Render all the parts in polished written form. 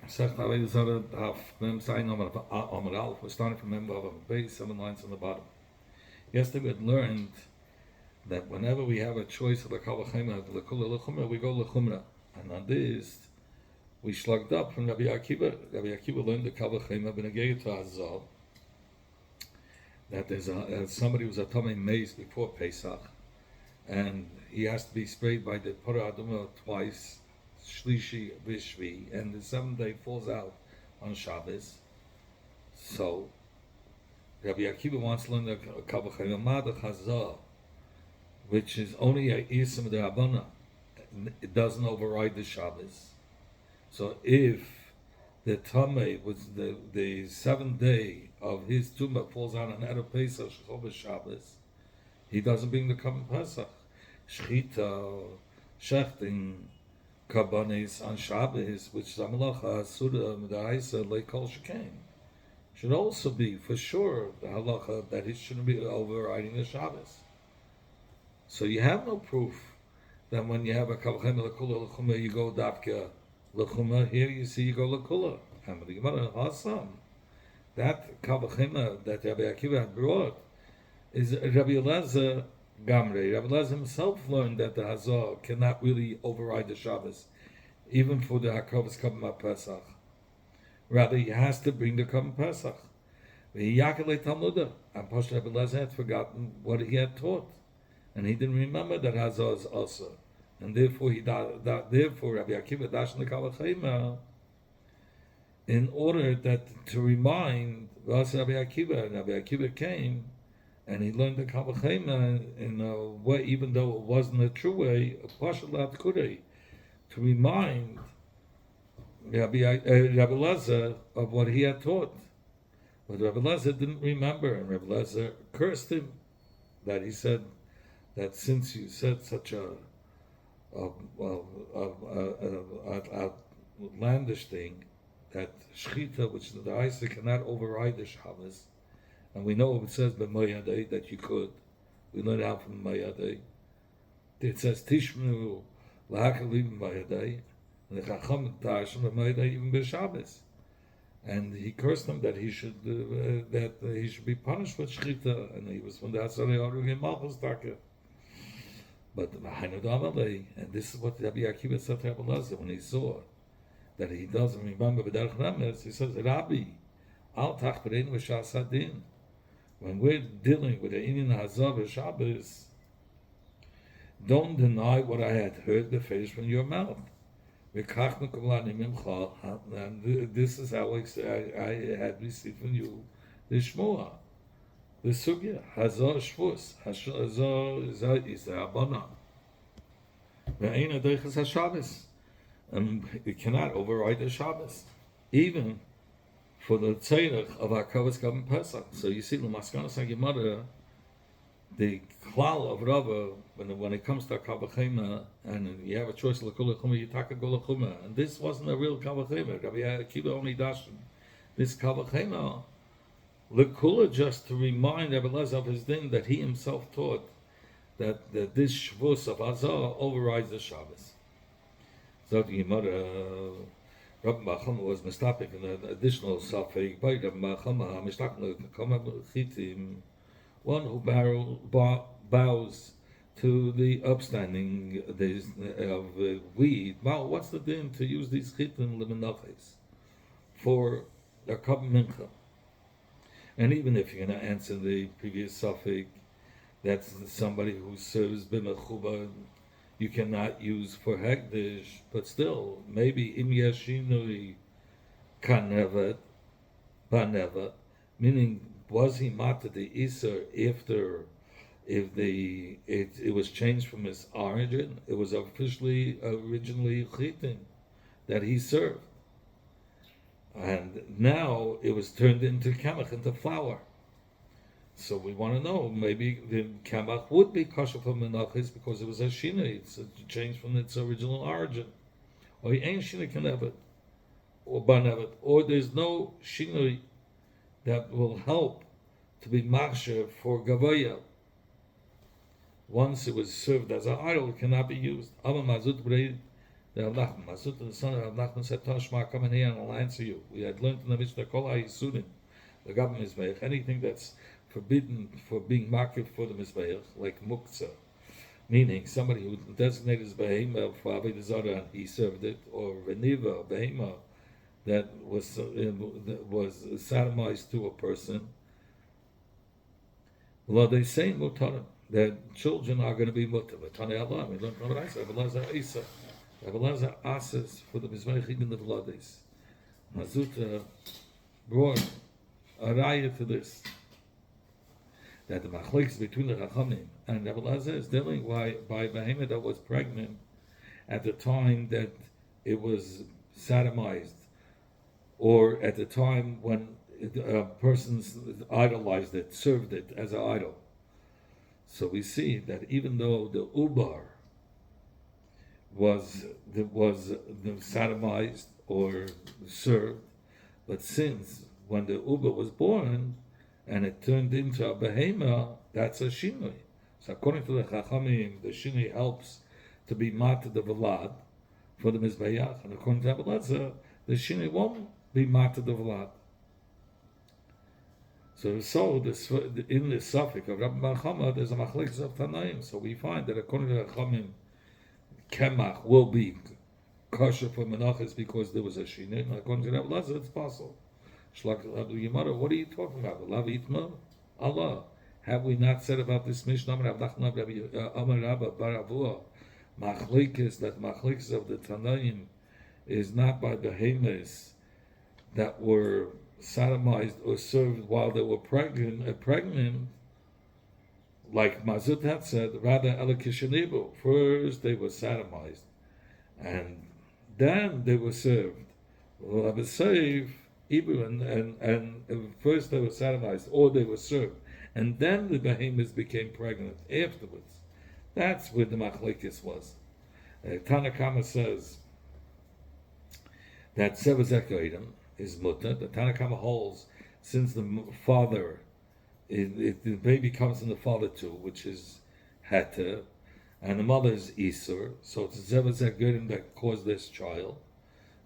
Sech Avoda Zara Daf Mem Zayin Amar Aleph. We're starting from Mem Vav Base, 7 lines on the bottom. Yesterday we had learned that whenever we have a choice of a Kavachema, Lekula Lechumra, we go Lechumra. And on this, we slugged up from Rabbi Akiva. Rabbi Akiva learned the Kavachema B'negei to Hazal, that there's somebody who's a Tamei Maze before Pesach, and he has to be sprayed by the Parah Adumah twice, Shlishi Vishvi, and the seventh day falls out on Shabbos. So Rabbi Akiva wants to learn the Kavachema Mad Chazal, which is only a Isim de Rabbanah. It doesn't override the Shabbos. So if the Tamei was the seventh day of his Tumah falls out on Erev Pesach Shabbos Shabbos, he doesn't bring the Korban Pesach. Shchita, Shechting, Karbanis on Shabbos, which is Amalacha Suda Medaisa Leikol Shekain, should also be for sure the halacha that it shouldn't be overriding the Shabbos. So you have no proof that when you have a Kavachema Lekula Lechuma you go Dafka Lechuma. Here you see you go Lekula. And the Gemara Hasam, that Kavachema that Rabbi Akiva had brought is Rabbi Elazar Gamrei. Rabbi Elazar himself learned that the Hazar cannot really override the Shabbos, even for the Hakovas Korban Pesach. Rather, he has to bring the Korban Pesach. V'yakale Talmudah. And Pasha Rabbi Elazar had forgotten what he had taught, and he didn't remember that Hazar is also, and therefore therefore Rabbi Akiva dashed the Kavachema in order that to remind Rabbi Akiva. And Rabbi Akiva came and he learned the Kavachema in a way, even though it wasn't a true way, Pashalat Kurei, to remind Rabbi Elazar of what he had taught. But Rabbi Elazar didn't remember, and Rabbi Elazar cursed him, that he said that since you said such a outlandish thing, that Shchita, which is the Isaac, cannot override the Shabbos, and we know it says b'Mayadei that you could. We learned out from Mayadei. It says Tishmenu l'hakalim b'Mayadei, and the Chacham Tashim b'Mayadei even b'Shabbos. And he cursed him that he should be punished with Shchita, and he was from the Asarei Arugim Malchus Taka. But and this is what Rabbi Akiva said to Rabbi Elazar when he saw that he doesn't remember B'derech Remes. He says, Rabbi, al tachperein v'shas hadin. When we're dealing with the Inyan Hazar v'Shabbos, don't deny what I had heard the face from your mouth. And this is how I had received from you the Shmuah, the Sugya, Hazar Shvus, Hazar is the Abana. Ve'ein adeiches HaShabbos. And it cannot override the Shabbos, even for the tzedek of Hakovas Korban Pesach. So you see, l'maskanas HaGemara, the klal of Rava, when it comes to Kavachema, and you have a choice of Lekula Chuma, you take a Gola Chuma. And this wasn't a real Kavachema. Rabbi Akiva only dashed this Kavachema, Lekula, just to remind Rabbi Elazar of his din that he himself taught that this Shvus of Hazar overrides the Shabbos. So the Gemara, Rabbi Machama was mistapik in an additional suffix by Rabbi Machama, Chitim, one who bows to the upstanding of weed. Wow, what's the din to use these chitim lemenachis for a korban mincha? And even if you're going to answer the previous suffix, that's somebody who serves b'mechuba, you cannot use for hekdesh, but still, maybe im yashinui kanevet, banevet, meaning was he mata the iser after, if it was changed from his origin, it was originally chitin that he served, and now it was turned into kamach, into flour. So we want to know, maybe the kamach would be kosher for menachis because it was a shinui, it's a change from its original origin. Or he ain't shinui kanevet, or banevet, or there's no shinui that will help to be machsher for gavaya. Once it was served as an idol, it cannot be used. The Rav Nachman, Masut, the son of Rav Nachman, said, Tashma, come in here and I'll answer you. We had learned in the Mishnah, Kol HaYisurim, the government Mizbeach, anything that's forbidden for being makif for the Mizbeach, like Muktzah, meaning somebody who designated as Behema for Avoda zara and he served it, or Reniva, Behema, that was sodomized to a person. Well, they say Mutarim, that children are going to be mutar. Tani Allah, we learned from what I said, Abelazar Isa. Abelazar asks for the Mizbeach even the Vlades. Mazuta brought a raya to this, that the machlokes between the Chachamim and Abelazar is dealing by Behema that was pregnant at the time that it was sodomized, or at the time when a person idolized it, served it as an idol. So we see that even though the ubar was sodomized or served, but since when the ubar was born and it turned into a behema, that's a shinui. So according to the Chachamim, the shinui helps to be mated the velad for the mizbeach, and according to Abelazar, the shinui won't be mated the velad. So this, in the suffix of Rabbi Bar Chama, there's a machlekes of Tanaim. So we find that according to the Chachamim, Kemach will be kosher for menachas because there was a shinui. And according to Rabbi Lazar, it's possible. Shlach Rabbi Yemara, what are you talking about? Lav Itma? Allah. Have we not said about this Mishnah? Amar Rabba Bar Avua, machlekes, that machlekes of the Tanaim is not by behemoths that were sodomized or served while they were pregnant, like Mazut had said, rather Elakishanibu. First they were sodomized, and then they were served. Well, I would say, and first they were sodomized, or they were served, and then the behemoths became pregnant afterwards. That's where the machlekes was. Tanakama says that Sevazek is mutter. The Tanakama holds, since the father, the baby comes from the father too, which is heter, and the mother is isur, so it's Zevazek Goyim that caused this child.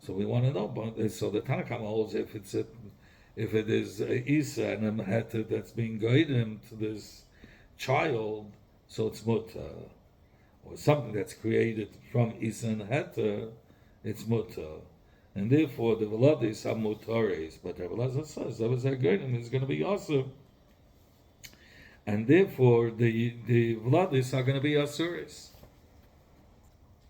So we want to know. But so the Tanakama holds, if it is isa and a heter that's being Goyim to this child, so it's mutter, or something that's created from isa and heter, it's mutter. And therefore, the Veladis are mutares, but Abelazar says that was a Goyim is going to be awesome, and therefore the Veladis are going to be asuris.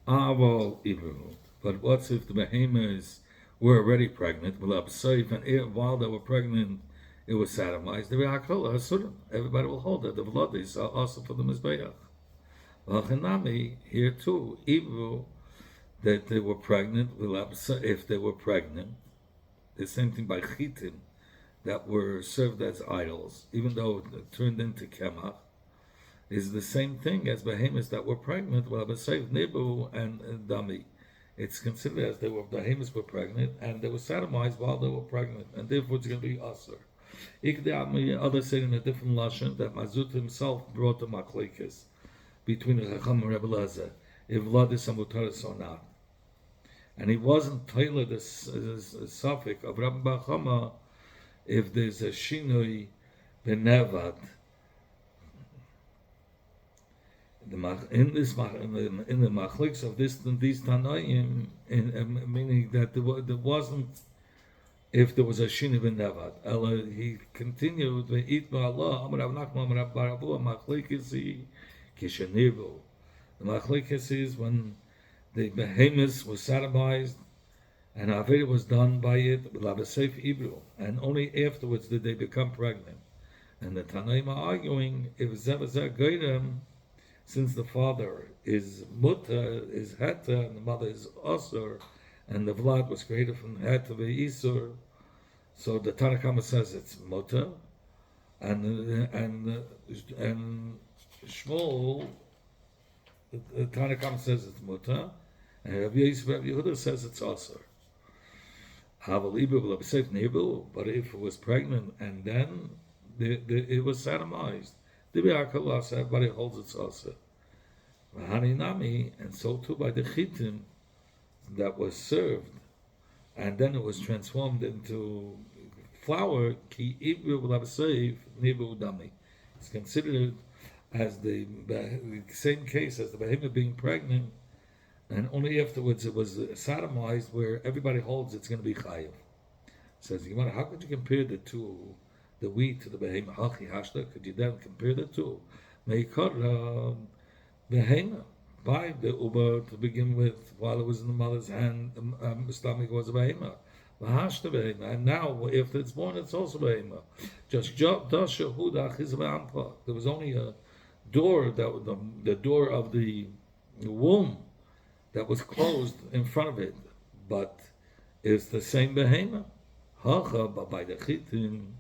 Aval Ibru. But what if the behemoths were already pregnant? And while they were pregnant, it was sodomized. The Re'akol Hasurim. Everybody will hold that the Veladis are also for the Mizbeach. V'achanami here too, Ibru, that they were pregnant, if they were pregnant, the same thing by chitim, that were served as idols, even though it turned into kemach, is the same thing as behemoths that were pregnant, nibu and dami. It's considered as behemoths were pregnant, and they were sodomized while they were pregnant, and therefore it's going to be asur. Others say in a different lashon that Mazut himself brought the machlekes between the Chacham and Rebbe Lezer, if Vladis Amutaris or not. And he wasn't tailored the suffix of Rabbi Bar Chama if there's a shinui benevad. In the machlokes of these Tanaim, meaning that there wasn't, if there was a shinui benevad. He continued the itma Allah Amar Rav Nachman Amar Rav Bar Avu machlokes kishanivu. The machlokes is when the behemoths was sodomized, and Avoda was done by it with Labasef Ibru, and only afterwards did they become pregnant. And the Tanaim are arguing if Zevazek Goyim, since the father is mutter, is heter, and the mother is osur, and the vlad was created from heter ve'isur, so the Tanakama says it's mutter, and Shmuel, the Tanakama says it's mutter, and Rabbi Yehuda says it's asur. But if it was pregnant and then it was sodomized, everybody holds it's asur. And so too by the chitim, that was served, and then it was transformed into flour. Ki ibru v'lavaseiv nibu dami. It's considered as the same case as the behemoth being pregnant, and only afterwards it was sodomized, where everybody holds it's going to be chayiv. Says the Gemara, how could you compare the two, the wheat to the behemoth? Hachi hashta. Could you then compare the two? Meikar behemoth by the uber to begin with, while it was in the mother's hand, the stomach was a behemoth. V'hashta behemoth, and now if it's born, it's also behemoth. Just dasha hudach is be'ampa. There was only a door, that the door of the womb that was closed in front of it, but it's the same behemoth. Hacha, but by the chitin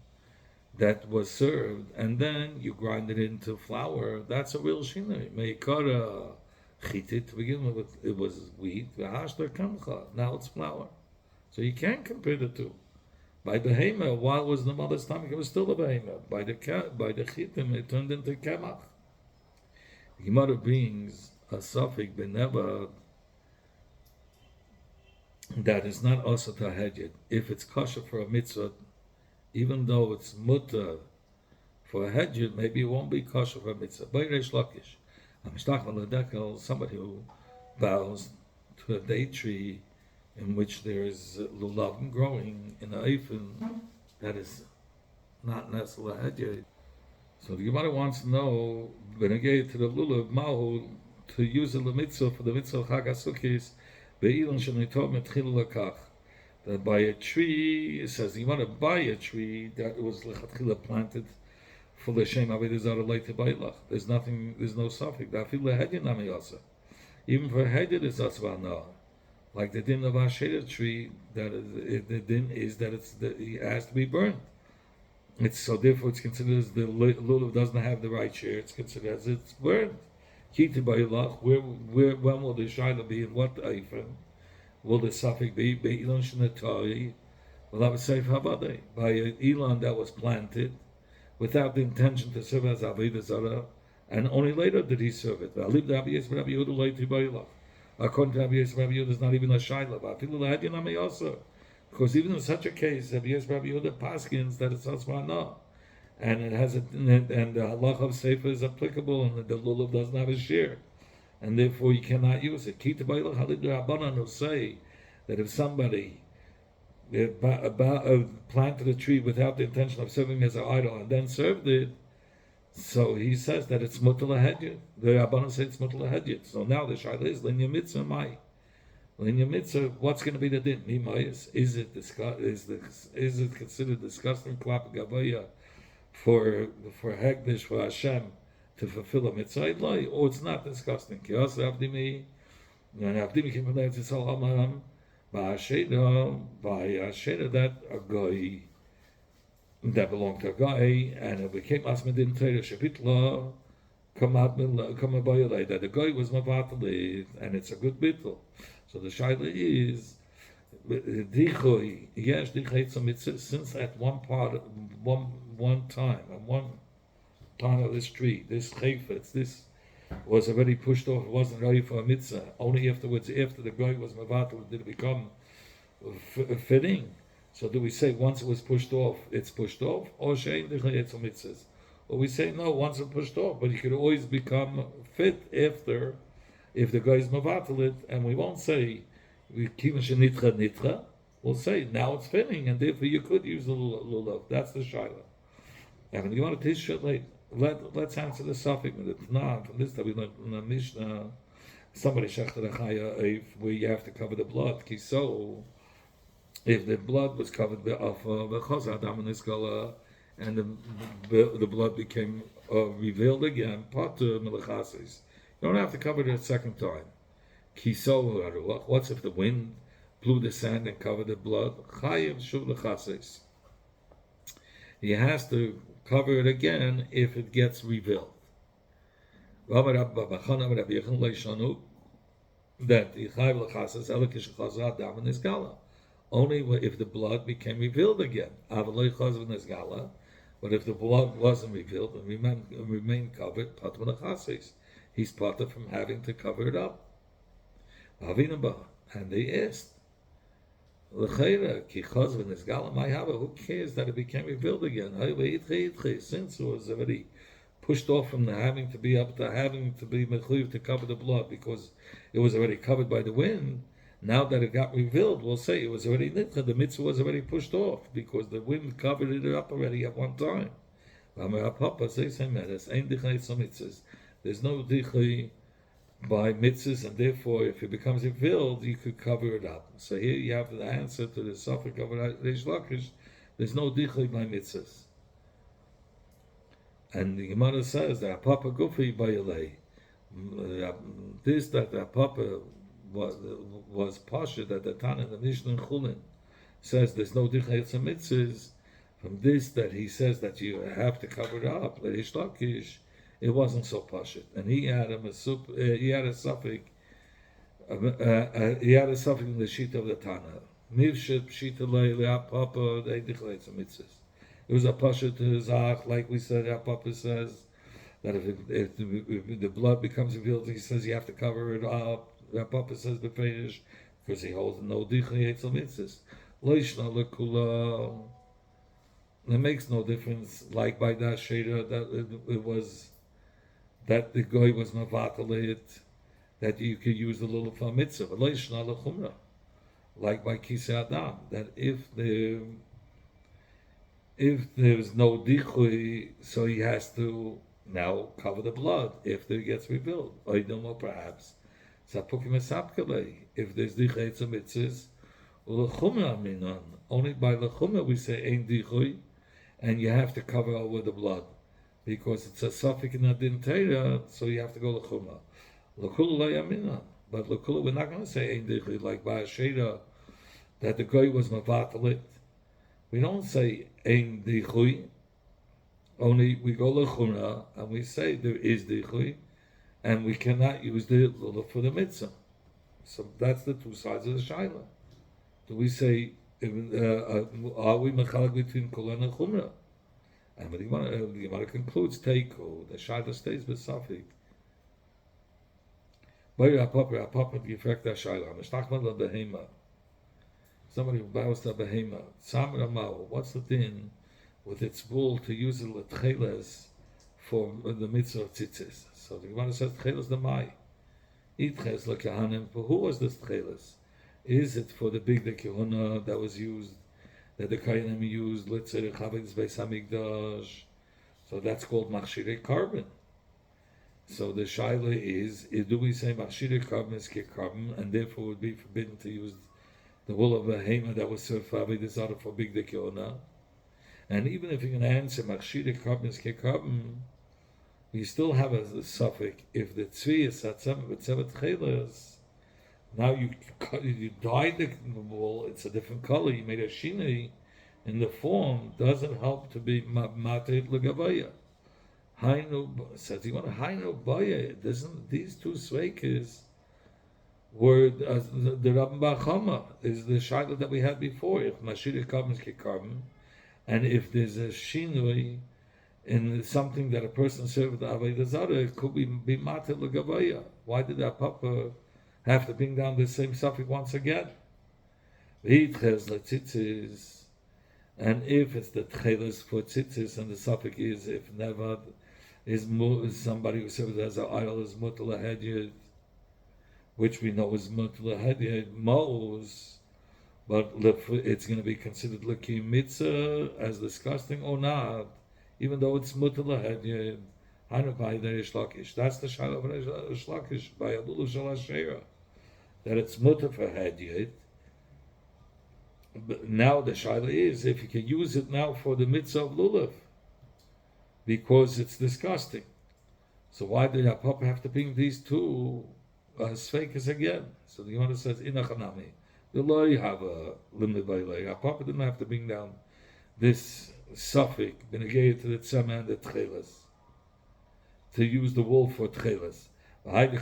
that was served, and then you grind it into flour. That's a real shinui. Meikara chitit, to begin with, it was wheat. V'hashta kamcha, now it's flour. So you can't compare the two. By behemoth, while it was in the mother's stomach, it was still a behemoth. By the chitim, it turned into kemach. The Gemara brings a suffix beneva that is not also to hedged. If it's kosher for a mitzvah, even though it's mutter for a hedged, maybe it won't be kosher for a mitzvah. Bayresh lakish, somebody who bows to a date tree in which there is lulav growing in the eifin, that is not necessarily hedged. So the Gemara wants to know, when I get to the lulav mahu, to use the mitzvah for the mitzvah of Chag HaSukkos, that by a tree, it says you want to buy a tree that was lechatchila planted for the shem avodah zara leite bailach. There's no suffix. Even for hedid is asvana, like the din of Ashera tree. That is, the din is that it has to be burned. It's so therefore it's considered as the lulav doesn't have the right share. It's considered as it's burned. Kita bailach. When will the shaila be in what eifim? Will the suffix be be'ilon shenatari? Will have a safe habade by an elon that was planted without the intention to serve as avodah zara, and only later did he serve it. According to Rabbi Yehuda, it's not even a shaila. Because even in such a case, Rabbi Yehuda paskins that it's asmana, and it has and the halach of sefer is applicable, and the lulav doesn't have a share, and therefore you cannot use it. Kita b'ilach halid rabbanan will say that if somebody planted a tree without the intention of serving as an idol and then served it, so he says that it's mutal lahedjit. The rabbanan say it's mutal lahedjit. So now the shaila is linya mitzvah mai. Linya mitzvah, what's going to be the din? Is it considered disgusting klap gavaya for hekdesh for Hashem to fulfill a mitzvah, or it's not disgusting? Ki also avdimi, and avdimi came from there to tell Amaram by Asheda that a guy that belonged to a guy, and it became asmedin teira shepitla kamabayalei that the guy was mavatali, and it's a good bittul. So the shaila is dichoy yes dichoy some mitzvah, since at one time of this tree, this chayfetz, this was already pushed off, it wasn't ready for a mitzvah. Only afterwards, after the guy was mavatal, did it become fitting. So do we say once it was pushed off, it's pushed off, or shein dichoy some mitzvahs? Or we say no, once it's pushed off, but it could always become fit after, if the guy is mavatal it, and we won't say we kima shenitcha nitcha. We'll say now it's fitting, and therefore you could use the lulav. That's the shaila. And you want to teach it late. Let's answer the suffix with it. Now, from this that we learned in the Mishnah, somebody shechted a chaya where you have to cover the blood. So, if the blood was covered of the chazad amaniskala, and the blood became revealed again, patur melachasis. You don't have to cover it a second time. Kiso, what's if the wind blew the sand and covered the blood? Chayiv shuv lechasis. He has to cover it again if it gets revealed. That only if the blood became revealed again. But if the blood wasn't revealed and remained covered, he's parted from having to cover it up. And they asked, L'cheira, ki chazvan is galam, who cares that it became revealed again? Since it was already pushed off from the having to be mechuyev to cover the blood because it was already covered by the wind. Now that it got revealed, we'll say it was already nitcha. The mitzvah was already pushed off because the wind covered it up already at one time. There's no dichay by mitzvahs, and therefore, if it becomes revealed, you could cover it up. So here you have the answer to the suffix of Reish Lakish. There's no dichay by mitzvahs. And the Gemara says that Papa Gufi Bayalei, this that the Papa was Pasha, that the Tana, the Mishnah in Chulin, says there's no Dichay Mitzvahs. From this that he says that you have to cover it up, Reish Lakish, it wasn't so Pasha. And he had a suffix, he had a suffix in the sheet of the Tana. Mivshet Pshita Leilei Papa, they Dichay Mitzvahs. It was a pasha to Zach, like we said, our Papa says, that if the blood becomes revealed, he says you have to cover it up. Our Papa says, beferish, because he holds no dichli etzel mitzvahs. Loishna lekula. It makes no difference, like by that Sheda, that it was, that the guy was mavatal that you could use the little for mitzvah. Loishna lechumra. Like by Kisei Adam, that if there's no dichui, so he has to now cover the blood if it gets revealed. Or perhaps. If there's dichui, it's a mitzvah. Only by lechumra we say ain't dichui, and you have to cover over the blood. Because it's a suffix in a din Torah, so you have to go lechumra. L'kula lo yaminan. But l'kula, we're not going to say ain't dichui, like by a sheda, that the guy was mavatalit. We don't say ein dichui, only we go lechumra and we say there is dichui, and we cannot use the lulav for the mitzvah. So that's the two sides of the shaila. Do we say are we mechalek between kol and lechumra? And the Gemara concludes teiko. The shaila stays besafik. By Papa, the effect that shaila. Mishtachman la behema. Somebody who bows to a behema. Samra Mao, what's the din with its bull to use it l'tcheles for the mitzvah of tzitzis? So the Gemara says tcheles the mai. Itches l'kahanim. For who was this tcheles? Is it for the big kahuna that was used, that the kahanim used, let's say the chavetz beis hamikdash? So that's called machshirei carbon. So the shaila is do we say machshirei carbon is carbon, and therefore would be forbidden to use the wool of a hema that was served for Avoda zara for big dekiona? And even if you can answer machshirei carbon is carbon, you still have a suffix. If the tzvi is satzam with seven chelas, now you dyed the wool, it's a different color, you made a shinui in the form, doesn't help to be matet legavaya. Hainu says you want hainu baya. Doesn't these two sveikes were the Rabban Bachama is the shaila that we had before. If mashirah carbon is carbon, and if there's a shinui in something that a person served the Avoda zara, it could be matet legavaya. Why did that Papa have to bring down the same suffix once again? And if it's the tcheles for tzitzis, and the suffix is if never is somebody who serves as an idol is mutal hedyed, which we know is mutal hedyed mos, but it's going to be considered lucky mitzvah as disgusting or not, even though it's mutal hedyed. That's the shayla of Reish Lakish by Alulu Shalashera, that it's mutter for hedyed. But now the shayla is if you can use it now for the mitzvah of lulav, because it's disgusting. So why did our Papa have to bring these two sveikas again? So the Gemara says inachanami. The loy have a limit by lay. Our Papa didn't have to bring down this suffix benegayet to the tzema and the tchelas to use the wool for tchelas. And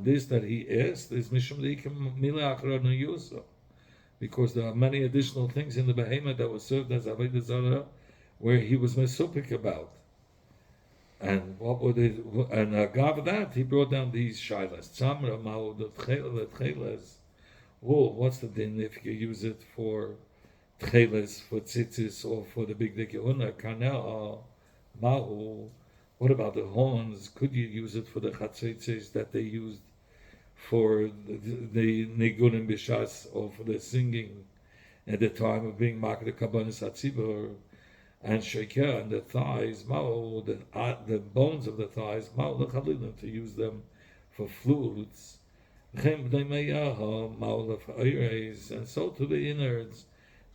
this that he asked is mishum deikim mila achra no yuso, because there are many additional things in the behemoth that was served as Avoda zara where he was mesupik about. And what would it? And God that he brought down these shilas. Tzamra ma'u the tcheles. Wool. What's the din if you use it for tcheles, for tzitzis, or for the big dikuna? Kanel ma'u. What about the horns? Could you use it for the chatzitzis that they used for the nigunim bishas, or for the singing at the time of being makar kabbanis hatzibur? And sheker and the thighs, ma'u, the bones of the thighs, ma'u l'chalilim, to use them for flutes. And so to the innards,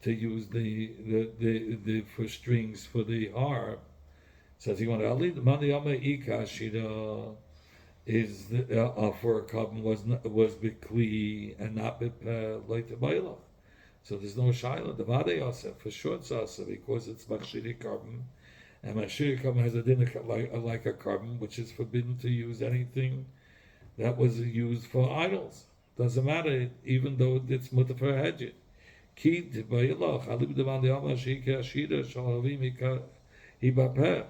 to use the for strings for the harp. Says he wanted Ali the mani ama ika shira is for a carbon was bikli and not like the bailach. So there's no shaila. The vade yasef for sure it's asa because it's machshiri carbon, and machshiri carbon has a din like a carbon, which is forbidden to use anything that was used for idols. Doesn't matter, even though it's mutter for a hedge. Ki bailach alib the vade ama shika shira shalavim ibapeh.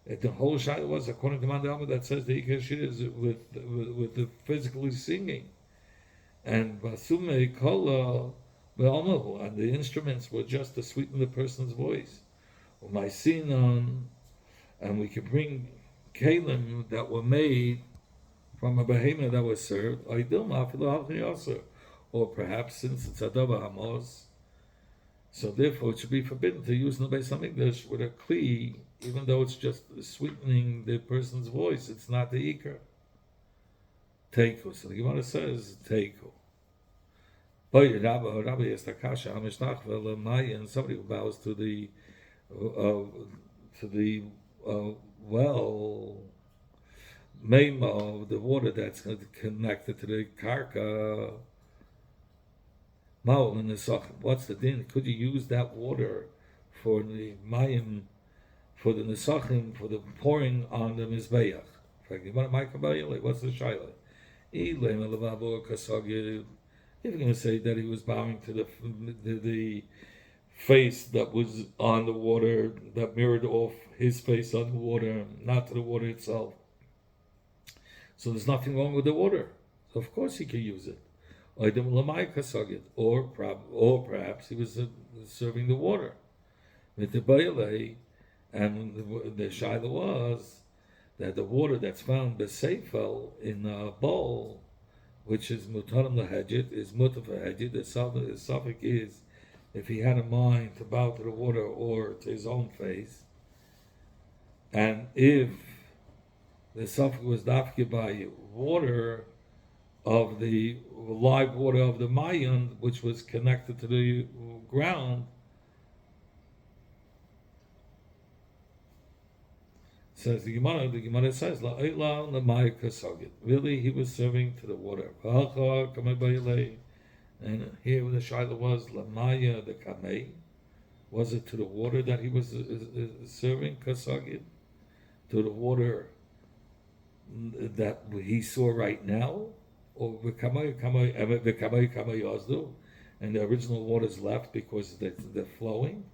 The whole shaila was according to Mandama that says the ikashir is with the physically singing, and basume kola be'amahu, and the instruments were just to sweeten the person's voice. My sinon, and we could bring kalim that were made from a behemoth that was served. Or perhaps since it's adava hamos, so therefore it should be forbidden to use the Beis Hamikdash with a kli, even though it's just sweetening the person's voice. It's not the ikar. Teiku. So the Gemara says teiku. And somebody who bows to the well, meima, the water that's connected to the karka. What's the din? Could you use that water for the mayim, for the nesachim, for the pouring on the mizbeach? What's the shaila? If you're going to say that he was bowing to the face that was on the water, that mirrored off his face on the water, not to the water itself, so there's nothing wrong with the water. So of course he can use it. Or perhaps he was serving the water with the baile, and the shaila was that the water that's found beseifel in a bowl, which is mutarim lahedjit, is mutar for hedjit. The suffix is if he had a mind to bow to the water or to his own face, and if the suffix was dafki by water of the live water of the mayan, which was connected to the ground, says the Gemara says, really, he was serving to the water. And here the shaila was, Lamaya the Kamei, was it to the water that he was serving, kasagid? To the water that he saw right now? Or and the original waters left because they're flowing,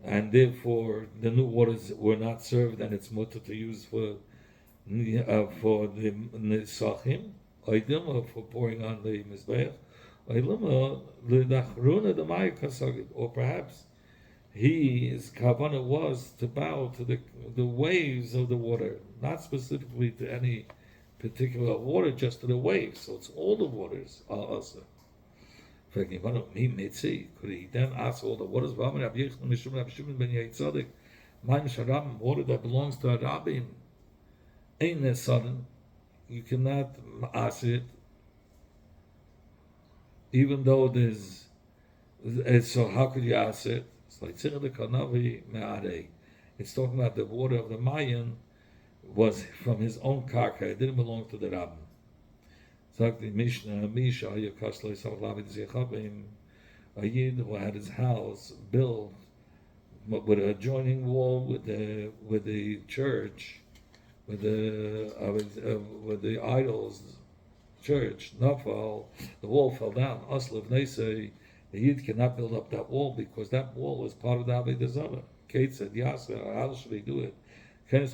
and therefore the new waters were not served, and it's mutter to use for the nisachim, or for pouring on the mizbeach, or perhaps his kavanah was to bow to the waves of the water, not specifically to any particular water, just to the waves. So it's all the waters are also. Could he then ask all the waters? Water that belongs to a rabbin, ain't sudden. You cannot ask it, even though there's. So how could you ask it? It's like it's talking about the water of the Mayan was from his own karka. It didn't belong to the rabbin. Sagt the Mishnah, Misha Yakaslo Savlavit Zechabim, a Yid who had his house built with an adjoining wall with the church, with the idols church. Nafal, the wall fell down. Aslav Nesei, the Yid cannot build up that wall because that wall is part of the Avoda zara. Kate said, Yasa, how should he do it? He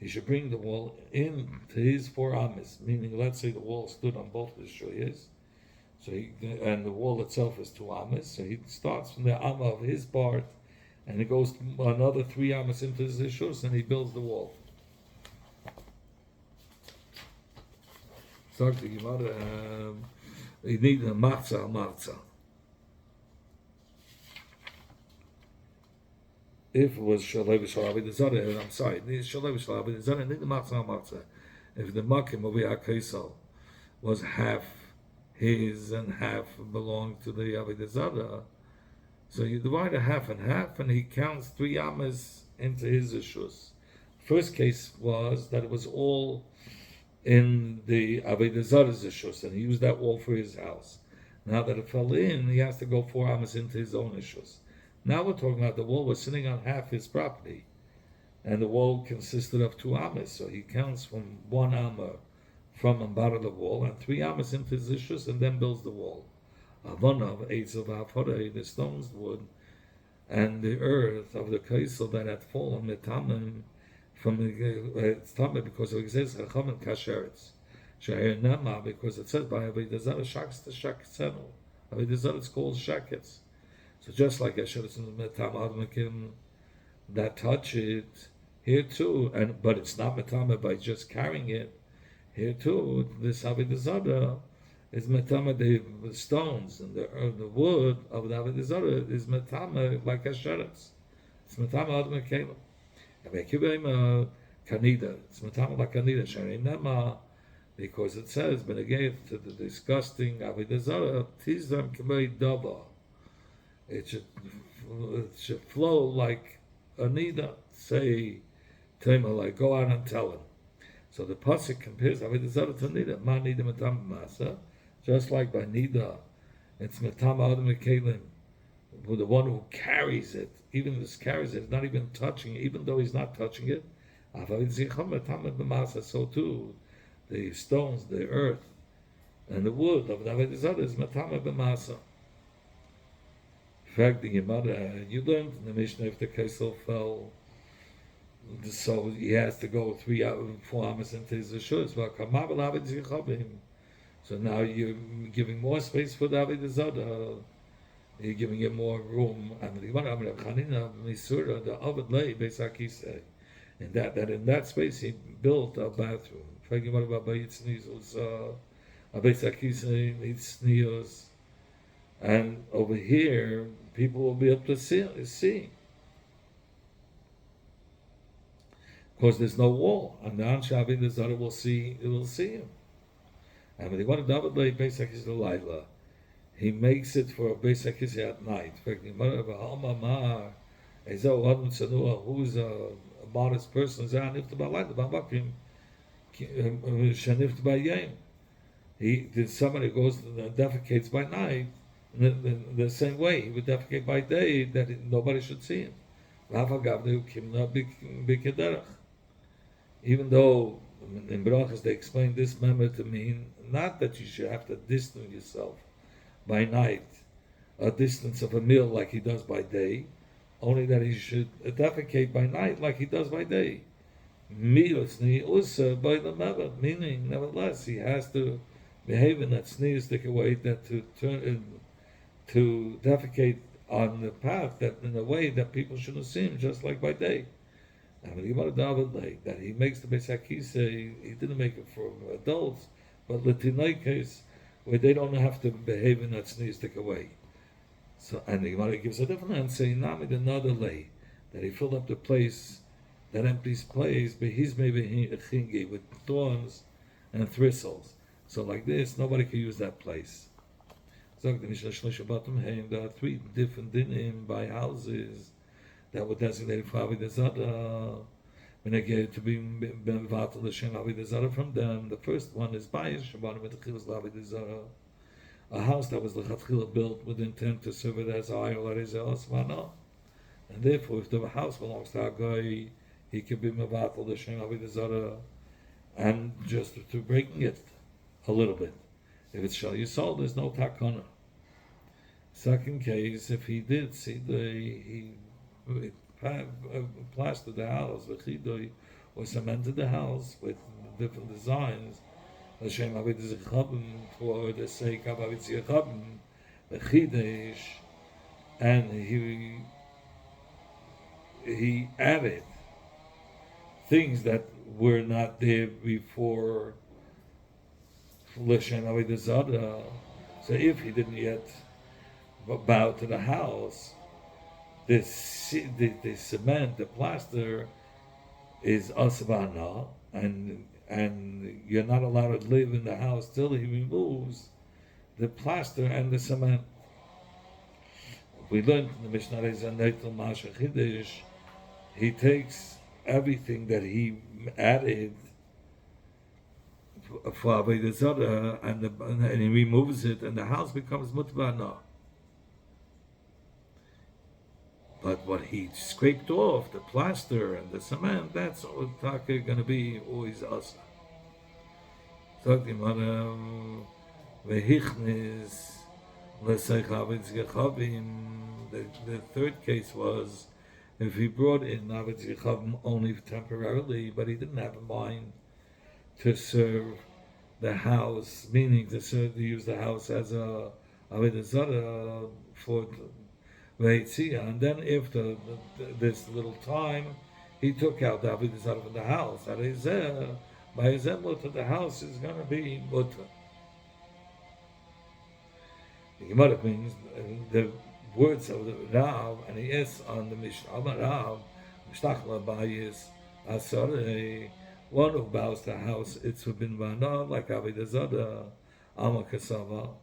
should bring the wall in to his 4 amas, meaning let's say the wall stood on both his shuyas, and the wall itself is 2 amas, so he starts from the amma of his part, and he goes another 3 amas into his shus, and he builds the wall. Sagt die Gemara, you need a matzah. If it was Shalei V'Shalavi the Zara, I'm sorry, it needs Shalei V'Shalavi the Zara, need the matzah. If the makim of Ya'akaisal was half his and half belonged to the Avoda Zara, so you divide a half and half, and he counts 3 amas into his ishus. First case was that it was all in the Avoda Zara's ishus, and he used that wall for his house. Now that it fell in, he has to go 4 amas into his own ishus. Now we're talking about the wall was sitting on half his property, and the wall consisted of 2 amas, so he counts from 1 amma from and bottom of the wall, and 3 amas into his ishus, and then builds the wall. Avoda of Avoda, the stones, wood, and the earth of the kaisel that had fallen metamim from the tamim because it says chachamim kasheretz. She'ernama because it says by Avoda Zara shaks the shaksenu. Avoda Zara is called shakets. So just like Esheretz in the metam that touch it here too, but it's not metama by just carrying it. Here too, this Avoda Zara is metama the stones and the wood of the Avoda Zara is metama like Esheretz. It's metama ad mekelim. Kanida. It's metama like kanida. Sherinema, because it says, but again to the disgusting Avoda Zara, tizam k'mei dava. It should flow like a nida. Say, Tema, like go out and tell him. So the pasuk compares Avoda Zara to nida. Ma nida metam masa, just like by nida, it's metam adam mekelim, who the one who carries it, even this carries it, not even touching it, even though he's not touching it. So too, the stones, the earth, and the wood of the Avoda Zara is metam b'masa. In fact, the Gemara, you learned in the Mishnah if the Kaisel fell, so he has to go 4 amas into his Rishus. So now you're giving more space for the Avoda Zara. You're giving him more room. And the Gemara, the Ovid lay, in that space he built a bathroom. In fact, Gemara about Bayit Sneezos, a Beis HaKisei needs sneezos. And over here, people will be able to see. Because there's no wall. And the Anshe Avoda Zara will see him. And when they want to double the Beis HaKisei Laila, he makes it for a Beis HaKisei at night. In fact, who's a modest person? Somebody goes and defecates by night, the same way he would defecate by day, that nobody should see him. Even though in Brachas they explain this member to mean not that you should have to distance yourself by night, a distance of a mil like he does by day, only that he should defecate by night like he does by day. Meaning, nevertheless, he has to behave in that sneezestick way that to defecate on the path that in a way that people shouldn't see him, just like by day. Now, that he makes the Beis HaKisei, he didn't make it for adults, but Latinai case where they don't have to behave in that sneezestick way. So, and the Gemara gives a different answer. Namid another lay that he filled up the place, that empty place, but he's maybe a chingi with thorns and thistles. So like this, nobody can use that place. So there are 3 different dinim by houses that were designated for Avoda Zara. When they get to be mevatel l'shem Avoda Zara from them, the first one is bayis shabanim v'techilas l'Avoda Zara, a house that was l'chatchila built with intent to serve it as ayol arizeh asmana, and therefore, if the house belongs to a guy, he can be mevatel l'shem Avoda Zara, and just to breaking it a little bit. If it's shal yisol, there's no takana. Second case, if he did see plastered the house, or cemented the house with different designs. L'shem avodas zechavim, for the sake of avodas zechavim, the chidesh, and he added things that were not there before. L'shem avodas zara. So if he didn't yet bow to the house, the cement, the plaster, is asvana, and you're not allowed to live in the house till he removes the plaster and the cement. We learned in the Mishnah Reizanetel Masha Chidesh, he takes everything that he added for Avodah Zarah and he removes it, and the house becomes mutvana. But what he scraped off, the plaster and the cement, that's going to be always us. The third case was if he brought in Avetz Yechavim only temporarily, but he didn't have in mind to serve the house, meaning to use the house as a Avodah Zarah for Veitzia, and then after this little time, he took out the Avodah Zarah from the house. By his mutter, the house is going to be mutter. The Gemara means the words of the Rav, and he asks on the Mishnah, Amar Rav, Mishtachla Bayis Asarei, one who bows the house, it's been Vana, like Avodah Zarah, Amar Kasava,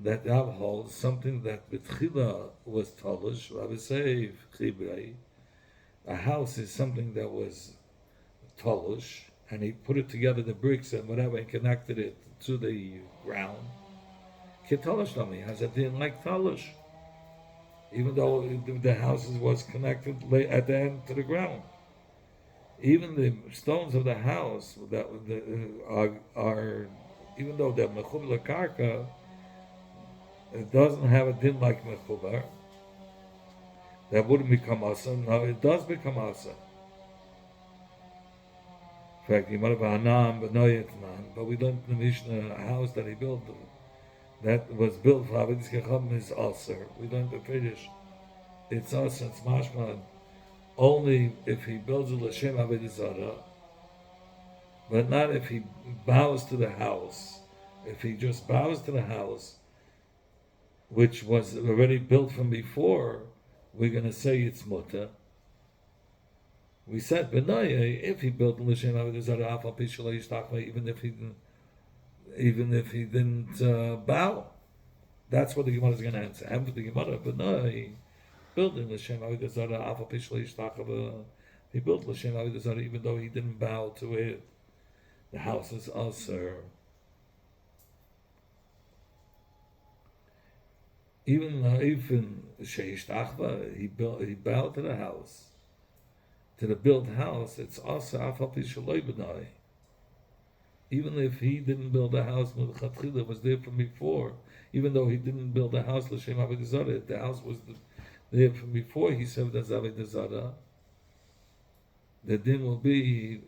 that Rav holds something that B'tchila was Talish, Rav Seif Chibrei. A house is something that was Talish, and he put it together, the bricks and whatever, and connected it to the ground. Ketalish Nami has a din like Talish, even though the house was connected at the end to the ground. Even the stones of the house that are even though they're Mechubar Karka, it doesn't have a din like Mechubar. That wouldn't become Asa. No, it does become Asa. In fact, you might have a Hanam, but no Yetnan. But we learned in the Mishnah a house that he built that was built for Avodas Yechavim is Asa. We learned the Fiddish. It's Asa, it's Mashman. Only if he builds a L'Shem Avodah Zarah, but not if he bows to the house. If he just bows to the house, which was already built from before, we're going to say it's mutter. We said, Benaya, if he built L'Shem Avodah Zarah, even if he didn't bow, that's what the Gemara is going to answer. And for the Gemara, Benaya, building L'Shem Avodah Zarah, he built L'Shem Avodah Zarah even though he didn't bow to it. The house is Aser. Even Sheish Tachva, he bowed to the house. To the built house, it's Aser Afal Pishaloi B'nai. Even if he didn't build a house, Chatchila was there from before. Even though he didn't build a house, L'Shem Avodah Zarah, the house was there from before he served as Avodah Zarah. The din will be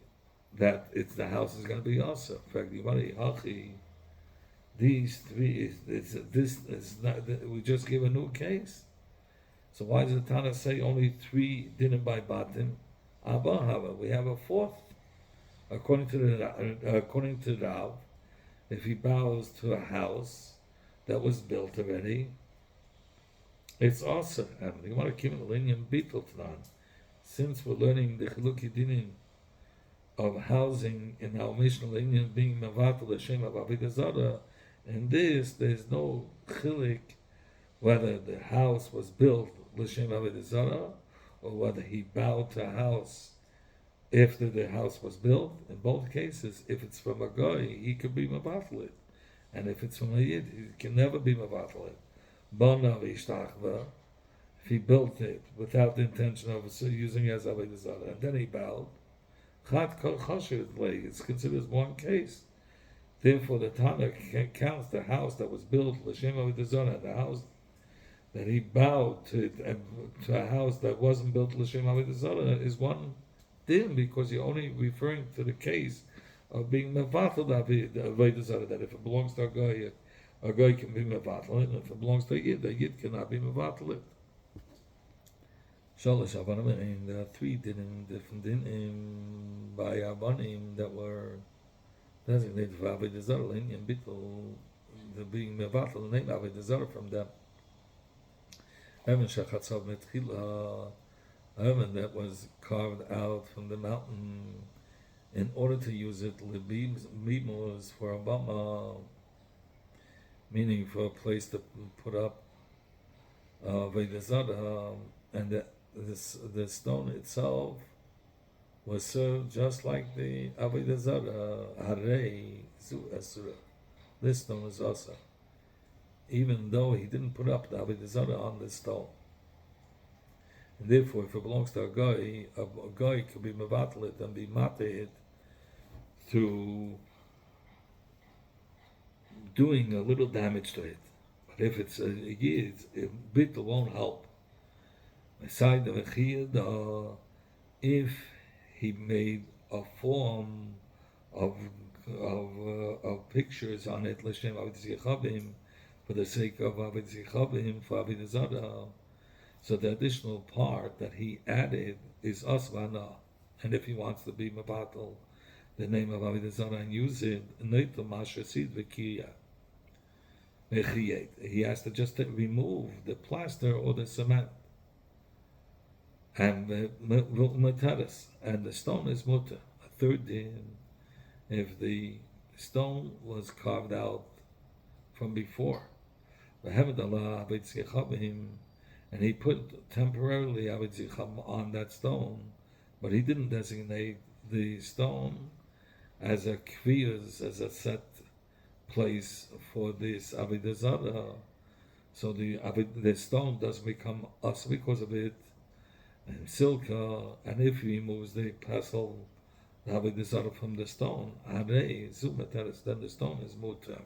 that it's the house is going to be also. In fact, these three this is not. We just gave a new case. So why does the Tana say only three dinim by batim? Abba, we have a fourth. According to Rav, if he bows to a house that was built already, it's also. And we want to keep it linyan bittul tnan. Since we're learning the chiluki dinim of housing in our Mishnah Linyan being Mavatul Hashem of Avodah Zarah, in this there's no chilik whether the house was built L'Shem Avodah Zarah or whether he bowed to a house after the house was built. In both cases, if it's from a guy, he could be Mavatul it, and if it's from a Yid, he can never be Mavatul it. Bana v'ishtachva, if he built it without the intention of using it as Avodah Zarah, and then he bowed, it's considered one case. Therefore, the Tana counts the house that was built L'Shem Avodah Zarah, the house that he bowed to a house that wasn't built l'shem avodah zara is one din, because you're only referring to the case of being mevatel avodah zara. That if it belongs to a guy can be mevatel it, and if it belongs to a yid cannot be mevatel it. Shalosh avanim, and there are three different dinim by avanim that were designated for avodah zara, and bittul, the being mevatel the name avodah zara from them. Heaven shachatzav metchila, heaven that was carved out from the mountain in order to use it libimos for a bama, meaning for a place to put up avodah zara, and the stone itself was served just like the avodah zara. Harei zu asura. This stone is also, even though he didn't put up the avodah zara on the stone. And therefore, if it belongs to a guy could be mevatel it and be mateh through doing a little damage to it. But if it's a yid, bittul won't help. Aside of a chiyad, if he made a form of pictures on it, l'shem avodas yechavim, for the sake of avodas yechavim, for avodah zara, so the additional part that he added is asvana, and if he wants to be mevatel the name of avodah zara and use it, neito mashasid v'kiyah, he has to just remove the plaster or the cement. And the stone is mutter. A third din, if the stone was carved out from before, and he put temporarily on that stone, but he didn't designate the stone as a kviyas, as a set place for this avodah zara, so the stone doesn't become us because of it. And silka, and if he removes the pestle, the avodah zara from the stone, then the stone is mutar.